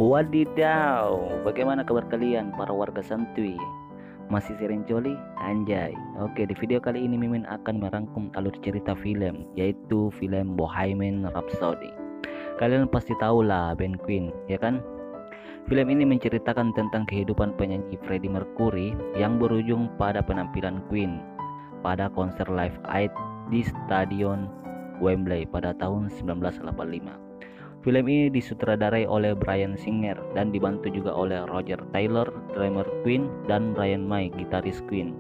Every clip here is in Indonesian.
Wadidaw, bagaimana kabar kalian para warga santuy? Masih sering jolly? Anjay. Oke, di video kali ini Mimin akan merangkum alur cerita film, yaitu film Bohemian Rhapsody. Kalian pasti tahu lah band Queen, ya kan? Film ini menceritakan tentang kehidupan penyanyi Freddie Mercury yang berujung pada penampilan Queen pada konser Live Aid di Stadion Wembley pada tahun 1985. Film ini disutradarai oleh Bryan Singer dan dibantu juga oleh Roger Taylor, drummer Queen, dan Brian May, gitaris Queen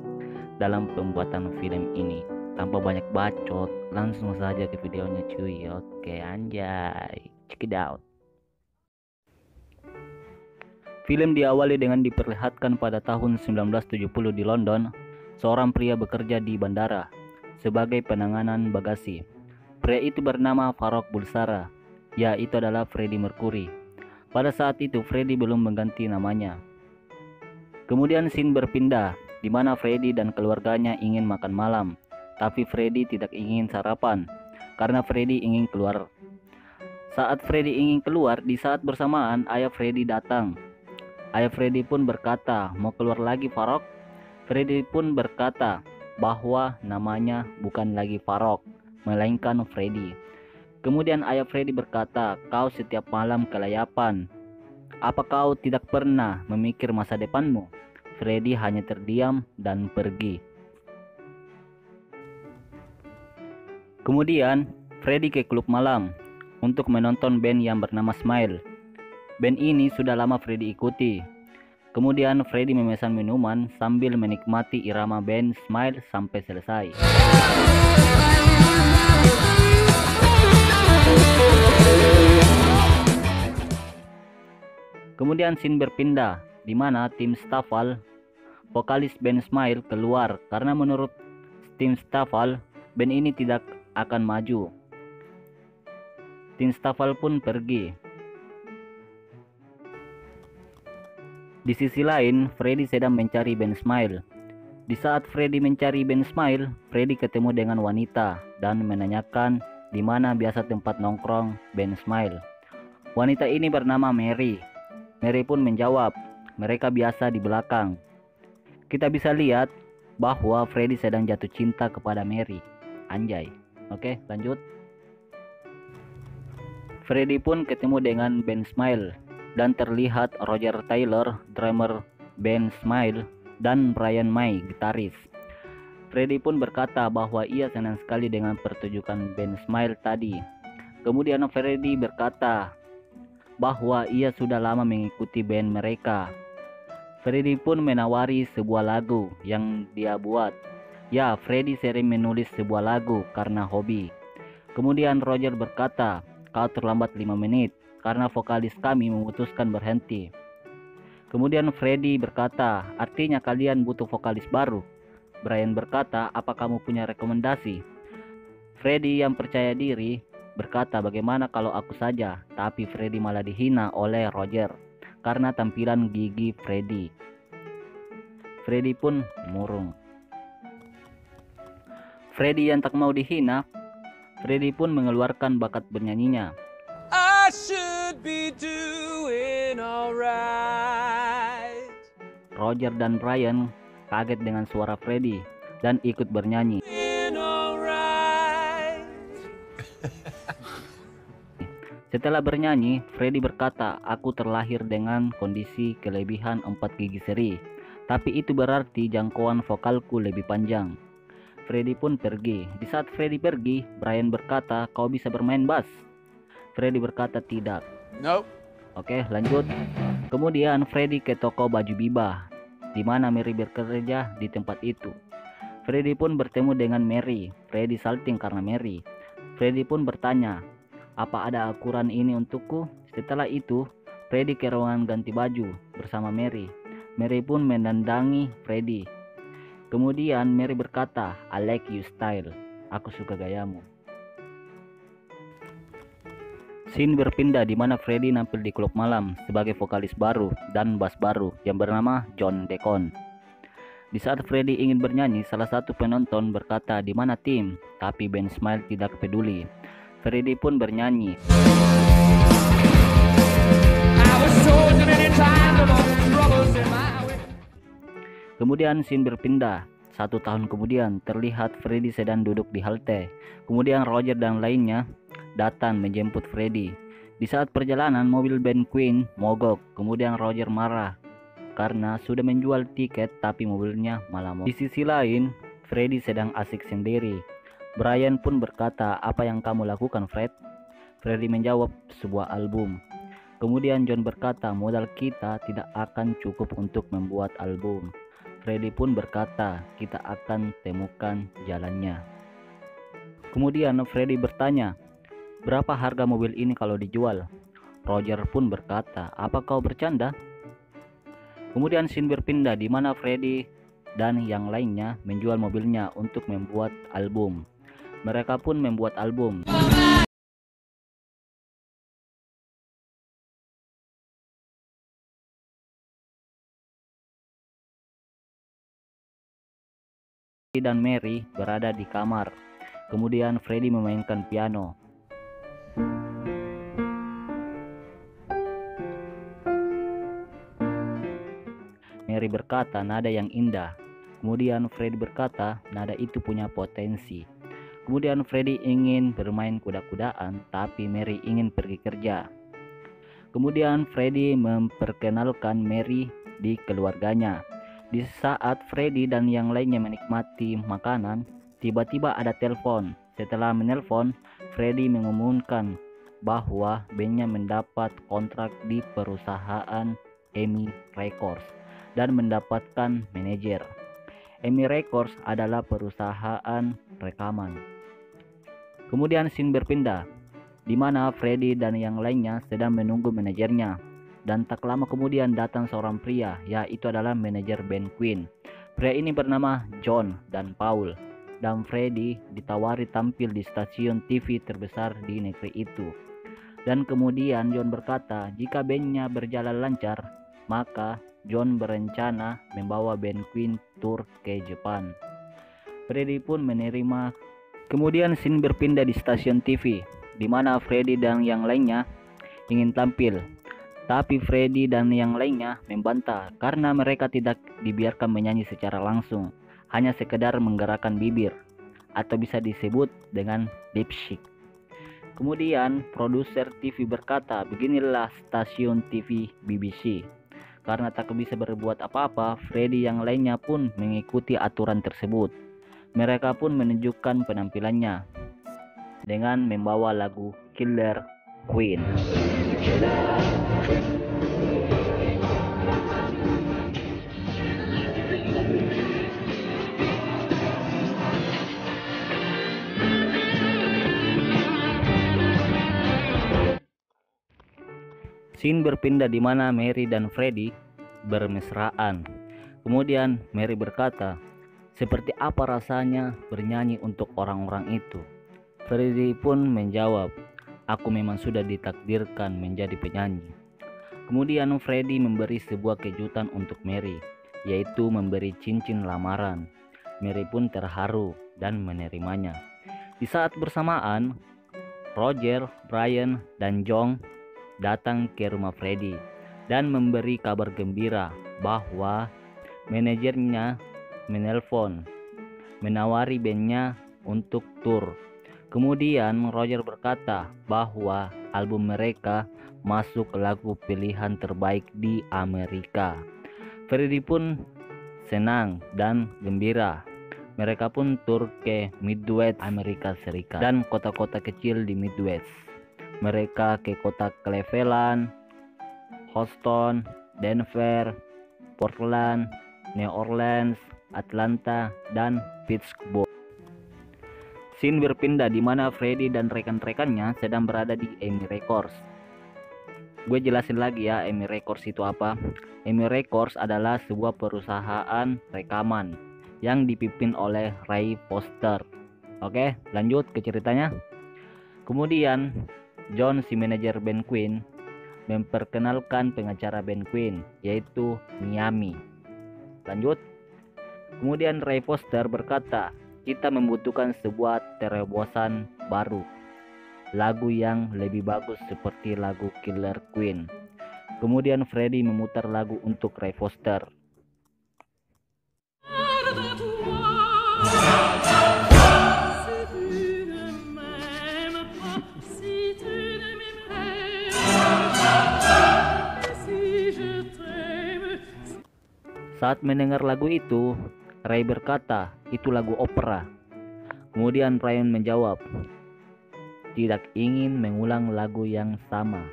dalam pembuatan film ini. Tanpa banyak bacot, langsung saja ke videonya cuy. Oke, anjay, check it out. Film diawali dengan diperlihatkan pada tahun 1970 di London, seorang pria bekerja di bandara sebagai penanganan bagasi. Pria itu bernama Farouk Bulsara. Ya, itu adalah Freddie Mercury. Pada saat itu Freddie belum mengganti namanya. Kemudian scene berpindah, di mana Freddie dan keluarganya ingin makan malam, tapi Freddie tidak ingin sarapan, karena Freddie ingin keluar. Saat Freddie ingin keluar, di saat bersamaan ayah Freddie datang. Ayah Freddie pun berkata, "Mau keluar lagi Farouk?" Freddie pun berkata bahwa namanya bukan lagi Farouk, melainkan Freddie. Kemudian ayah Freddie berkata, "Kau setiap malam kelayapan. Apa kau tidak pernah memikir masa depanmu?" Freddie hanya terdiam dan pergi. Kemudian Freddie ke klub malam untuk menonton band yang bernama Smile. Band ini sudah lama Freddie ikuti. Kemudian Freddie memesan minuman sambil menikmati irama band Smile sampai selesai. Kemudian scene berpindah, di mana Tim Stovall, vokalis band Smile, keluar karena menurut Tim Stovall, band ini tidak akan maju. Tim Stovall pun pergi. Di sisi lain, Freddie sedang mencari band Smile. Di saat Freddie mencari band Smile, Freddie ketemu dengan wanita dan menanyakan di mana biasa tempat nongkrong band Smile. Wanita ini bernama Mary. Mary pun menjawab, mereka biasa di belakang. Kita bisa lihat bahwa Freddie sedang jatuh cinta kepada Mary. Anjay. Oke, lanjut. Freddie pun ketemu dengan band Smile dan terlihat Roger Taylor, drummer band Smile, dan Brian May, gitaris. Freddie pun berkata bahwa ia senang sekali dengan pertunjukan band Smile tadi. Kemudian Freddie berkata bahwa ia sudah lama mengikuti band mereka. Freddie pun menawari sebuah lagu yang dia buat. Ya, Freddie sering menulis sebuah lagu karena hobi. Kemudian Roger berkata, "Kau terlambat 5 menit karena vokalis kami memutuskan berhenti." Kemudian Freddie berkata, "Artinya kalian butuh vokalis baru." Brian berkata, "Apa kamu punya rekomendasi?" Freddie yang percaya diri berkata, "Bagaimana kalau aku saja?" Tapi Freddie malah dihina oleh Roger karena tampilan gigi Freddie. Freddie pun murung. Freddie yang tak mau dihina, Freddie pun mengeluarkan bakat bernyanyinya. I should be doing alright. Roger dan Brian kaget dengan suara Freddie dan ikut bernyanyi. Setelah bernyanyi, Freddie berkata, "Aku terlahir dengan kondisi kelebihan 4 gigi seri, tapi itu berarti jangkauan vokalku lebih panjang." Freddie pun pergi. Di saat Freddie pergi, Brian berkata, "Kau bisa bermain bass?" Freddie berkata, "Tidak." Nope. Oke, lanjut. Kemudian Freddie ke toko baju Biba, di mana Mary bekerja di tempat itu. Freddie pun bertemu dengan Mary. Freddie salting karena Mary. Freddie pun bertanya, "Apa ada ukuran ini untukku?" Setelah itu, Freddie ke ruangan ganti baju bersama Mary. Mary pun mendandangi Freddie. Kemudian Mary berkata, "I like you style. Aku suka gayamu." Scene berpindah di mana Freddie nampil di klub malam sebagai vokalis baru dan bass baru yang bernama John Deacon. Di saat Freddie ingin bernyanyi, salah satu penonton berkata, "Di mana Tim?" Tapi band Smile tidak peduli. Freddie pun bernyanyi. Kemudian scene berpindah. 1 tahun kemudian terlihat Freddie sedang duduk di halte. Kemudian Roger dan lainnya datang menjemput Freddie. Di saat perjalanan mobil band Queen mogok. Kemudian Roger marah karena sudah menjual tiket tapi mobilnya malah mogok. Di sisi lain Freddie sedang asik sendiri. Brian pun berkata, "Apa yang kamu lakukan, Fred?" Freddie menjawab, "Sebuah album." Kemudian John berkata, "Modal kita tidak akan cukup untuk membuat album." Freddie pun berkata, "Kita akan temukan jalannya." Kemudian Freddie bertanya, "Berapa harga mobil ini kalau dijual?" Roger pun berkata, "Apa kau bercanda?" Kemudian scene berpindah di mana Freddie dan yang lainnya menjual mobilnya untuk membuat album. Mereka pun membuat album. Dan Mary berada di kamar. Kemudian Freddie memainkan piano. Mary berkata, "Nada yang indah." Kemudian Freddie berkata, "Nada itu punya potensi." Kemudian Freddie ingin bermain kuda-kudaan, tapi Mary ingin pergi kerja. Kemudian Freddie memperkenalkan Mary di keluarganya. Di saat Freddie dan yang lainnya menikmati makanan, tiba-tiba ada telepon. Setelah menelpon, Freddie mengumumkan bahwa bandnya mendapat kontrak di perusahaan EMI Records dan mendapatkan manajer. EMI Records adalah perusahaan rekaman. Kemudian scene berpindah, di mana Freddie dan yang lainnya sedang menunggu manajernya. Dan tak lama kemudian datang seorang pria, yaitu adalah manajer band Queen. Pria ini bernama John dan Paul, dan Freddie ditawari tampil di stasiun TV terbesar di negeri itu. Dan kemudian John berkata, jika bandnya berjalan lancar, maka John berencana membawa band Queen tur ke Jepang. Freddie pun menerima. Kemudian scene berpindah di stasiun TV, di mana Freddie dan yang lainnya ingin tampil. Tapi Freddie dan yang lainnya membantah karena mereka tidak dibiarkan menyanyi secara langsung, hanya sekedar menggerakkan bibir, atau bisa disebut dengan lip sync. Kemudian produser TV berkata, beginilah stasiun TV BBC. Karena tak bisa berbuat apa-apa, Freddie yang lainnya pun mengikuti aturan tersebut. Mereka pun menunjukkan penampilannya dengan membawa lagu Killer Queen. Scene berpindah di mana Mary dan Freddie bermesraan. Kemudian Mary berkata, "Seperti apa rasanya bernyanyi untuk orang-orang itu?" Freddie pun menjawab, "Aku memang sudah ditakdirkan menjadi penyanyi." Kemudian Freddie memberi sebuah kejutan untuk Mary, yaitu memberi cincin lamaran. Mary pun terharu dan menerimanya. Di saat bersamaan, Roger, Brian, dan John datang ke rumah Freddie dan memberi kabar gembira bahwa manajernya menelpon menawari bandnya untuk tur. Kemudian Roger berkata bahwa album mereka masuk lagu pilihan terbaik di Amerika. Freddie pun senang dan gembira. Mereka pun tur ke Midwest, Amerika Serikat, dan kota-kota kecil di Midwest. Mereka ke kota Cleveland, Houston, Denver, Portland, New Orleans, Atlanta, dan Pittsburgh. Scene berpindah di mana Freddie dan rekan-rekannya sedang berada di EMI Records. Gue jelasin lagi ya, EMI Records itu apa. EMI Records adalah sebuah perusahaan rekaman yang dipimpin oleh Ray Foster. Oke, lanjut ke ceritanya. Kemudian John, si manajer band Queen, memperkenalkan pengacara band Queen, yaitu Miami. Lanjut. Kemudian Ray Foster berkata, kita membutuhkan sebuah terobosan baru. lagu yang lebih bagus seperti lagu Killer Queen. Kemudian Freddie memutar lagu untuk Ray Foster. Saat mendengar lagu itu, Ray berkata, "Itu lagu opera." Kemudian Brian menjawab, "Tidak ingin mengulang lagu yang sama."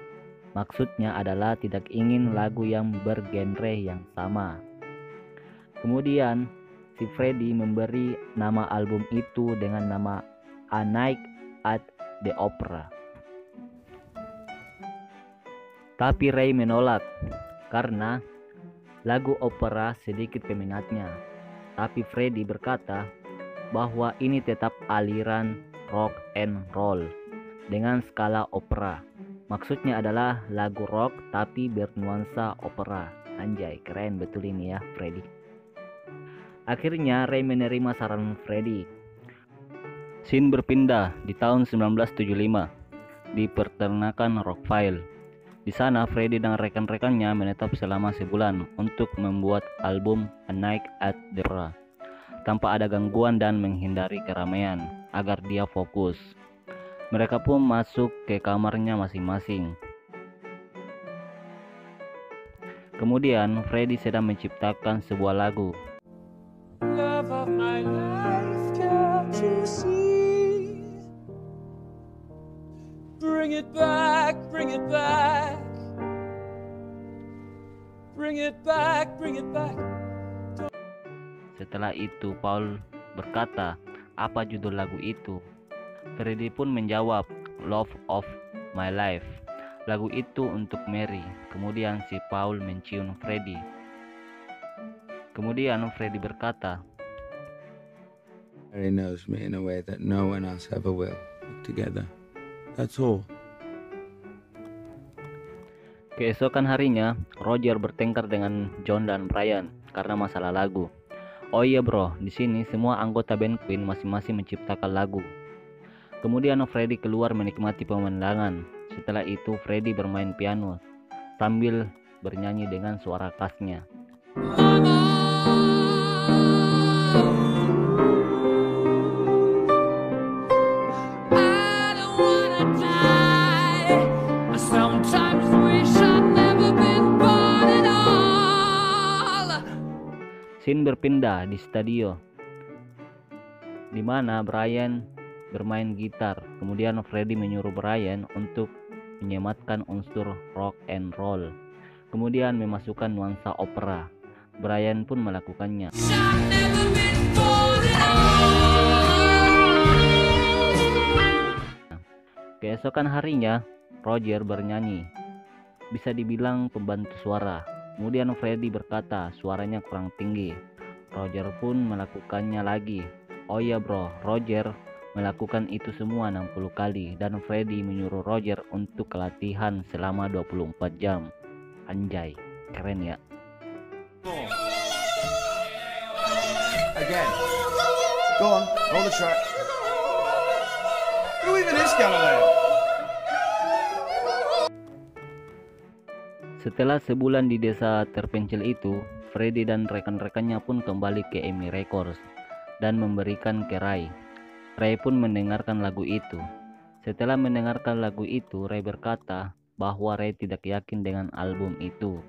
Maksudnya adalah tidak ingin lagu yang bergenre yang sama. Kemudian si Freddie memberi nama album itu dengan nama A Night at the Opera. Tapi Ray menolak karena lagu opera sedikit peminatnya. Tapi Freddie berkata bahwa ini tetap aliran rock and roll dengan skala opera. Maksudnya adalah lagu rock tapi bernuansa opera. Anjay, keren betul ini ya Freddie. Akhirnya Ray menerima saran Freddie. Scene berpindah di tahun 1975 di peternakan Rockville. Di sana Freddie dan rekan-rekannya menetap selama sebulan untuk membuat album A Night at the Opera tanpa ada gangguan dan menghindari keramaian agar dia fokus. Mereka pun masuk ke kamarnya masing-masing. Kemudian Freddie sedang menciptakan sebuah lagu. Love of my life, can't you see? Bring it back, bring it back. Bring it back, bring it back. Setelah itu Paul berkata, "Apa judul lagu itu?" Freddie pun menjawab, "Love of My Life." Lagu itu untuk Mary. Kemudian si Paul mencium Freddie. Kemudian Freddie berkata, Mary knows me in a way that no one else ever will. Together. That's all. Keesokan harinya, Roger bertengkar dengan John dan Brian karena masalah lagu. "Oh iya bro, di sini semua anggota band Queen masing-masing menciptakan lagu." Kemudian Freddie keluar menikmati pemandangan. Setelah itu Freddie bermain piano sambil bernyanyi dengan suara khasnya. Scene berpindah di studio, di mana Brian bermain gitar. Kemudian Freddie menyuruh Brian untuk menyematkan unsur rock and roll, kemudian memasukkan nuansa opera. Brian pun melakukannya. Keesokan harinya, Roger bernyanyi. Bisa dibilang pembantu suara. Kemudian Freddie berkata suaranya kurang tinggi. Roger pun melakukannya lagi. "Oh iya bro, Roger melakukan itu semua 60 kali dan Freddie menyuruh Roger untuk latihan selama 24 jam. Anjay, keren ya. Again. Go on, roll the track. Who even is Galileo? Setelah sebulan di desa terpencil itu, Freddie dan rekan-rekannya pun kembali ke EMI Records dan memberikan ke Ray. Ray pun mendengarkan lagu itu. Setelah mendengarkan lagu itu, Ray berkata bahwa Ray tidak yakin dengan album itu.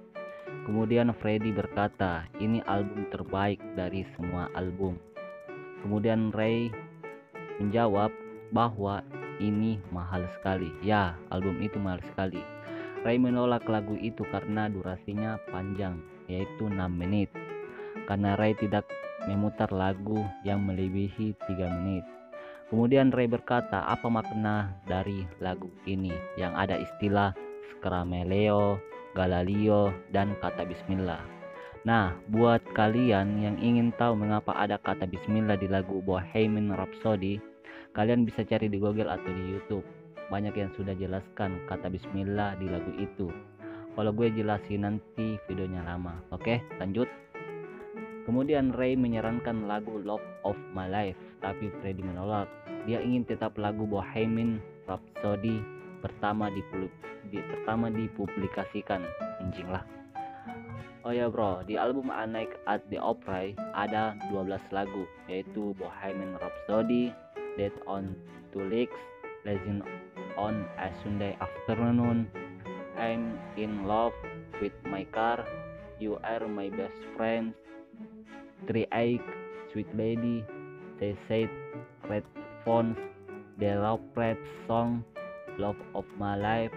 Kemudian Freddie berkata, "Ini album terbaik dari semua album." Kemudian Ray menjawab bahwa ini mahal sekali. Ya, album itu mahal sekali. Ray menolak lagu itu karena durasinya panjang, yaitu 6 menit. Karena Ray tidak memutar lagu yang melebihi 3 menit. Kemudian Ray berkata, "Apa makna dari lagu ini yang ada istilah Scarameleo, Galalio, dan kata Bismillah?" Nah, buat kalian yang ingin tahu mengapa ada kata Bismillah di lagu Bohemian Rhapsody, kalian bisa cari di Google atau di YouTube. Banyak yang sudah jelaskan kata Bismillah di lagu itu. Kalau gue jelasin nanti videonya lama. Oke, lanjut. Kemudian Ray menyarankan lagu Love of My Life, tapi Freddie menolak. Dia ingin tetap lagu Bohemian Rhapsody pertama dipublikasikan. Anjing lah. Oh ya bro, di album A Night at the Opera ada 12 lagu, yaitu Bohemian Rhapsody, Dead on Two Legs, Legend on a Sunday Afternoon, I'm in Love with My Car, You Are My Best Friend, Three Ache, Sweet Lady, They Said, Red Phones, The Love Rap Song, Love of My Life,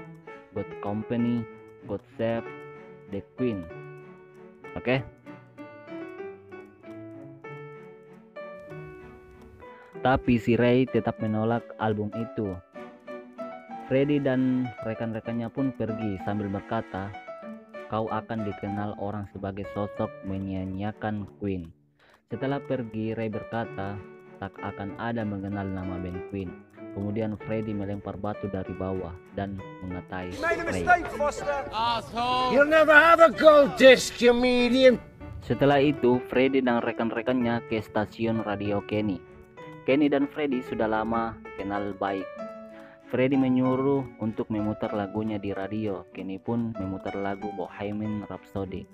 Good Company, God Save, The Queen. Oke. Tapi si Ray tetap menolak album itu. Freddie dan rekan-rekannya pun pergi sambil berkata, "Kau akan dikenal orang sebagai sosok menyanyiakan Queen." Setelah pergi, Ray berkata, "Tak akan ada mengenal nama band Queen." Kemudian Freddie melempar batu dari bawah dan mengatai Ray. You'll never have a gold disc, you medium. Setelah itu, Freddie dan rekan-rekannya ke stasiun radio Kenny. Kenny dan Freddie sudah lama kenal baik. Freddie menyuruh untuk memutar lagunya di radio. Kenny pun memutar lagu Bohemian Rhapsody.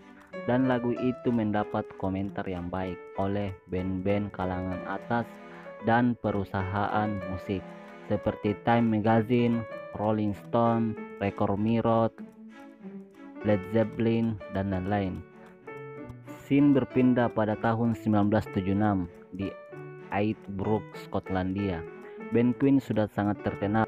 Dan lagu itu mendapat komentar yang baik oleh band-band kalangan atas dan perusahaan musik seperti Time Magazine, Rolling Stone, Record Mirror, Led Zeppelin, dan lain-lain. Scene berpindah pada tahun 1976 di Aitbrook, Skotlandia. Band Queen sudah sangat terkenal.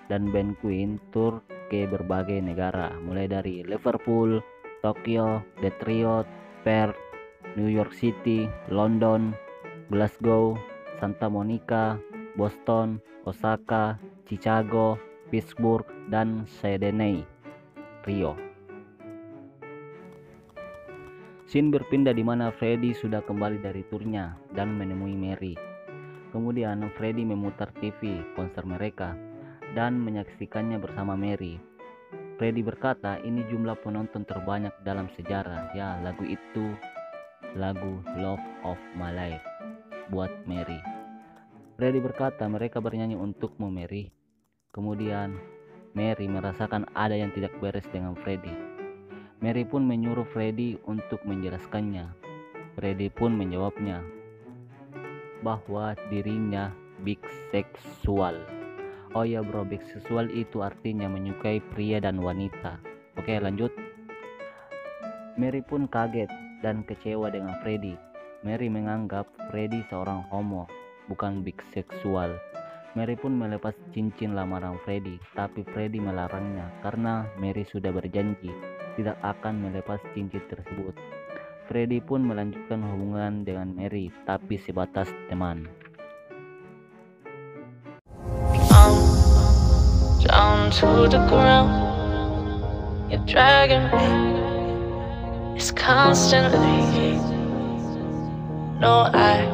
Dan band Queen tur ke berbagai negara, mulai dari Liverpool, Tokyo, Detroit, Perth, New York City, London, Glasgow, Santa Monica, Boston, Osaka, Chicago, Pittsburgh, dan Sydney, Rio. Scene berpindah di mana Freddie sudah kembali dari turnya dan menemui Mary. Kemudian Freddie memutar TV konser mereka dan menyaksikannya bersama Mary. Freddie berkata, "Ini jumlah penonton terbanyak dalam sejarah." Ya, lagu itu lagu Love of My Life buat Mary. Freddie berkata mereka bernyanyi untukmu Mary. Kemudian Mary merasakan ada yang tidak beres dengan Freddie. Mary pun menyuruh Freddie untuk menjelaskannya. Freddie pun menjawabnya bahwa dirinya biseksual. Oh ya bro, biseksual itu artinya menyukai pria dan wanita. Oke, lanjut. Mary pun kaget dan kecewa dengan Freddie. Mary menganggap Freddie seorang homo, bukan biseksual. Mary pun melepas cincin lamaran Freddie, tapi Freddie melarangnya karena Mary sudah berjanji tidak akan melepas cincin tersebut. Freddie pun melanjutkan hubungan dengan Mary, tapi sebatas teman. Down to the ground, you're dragging me. It's constantly. No, I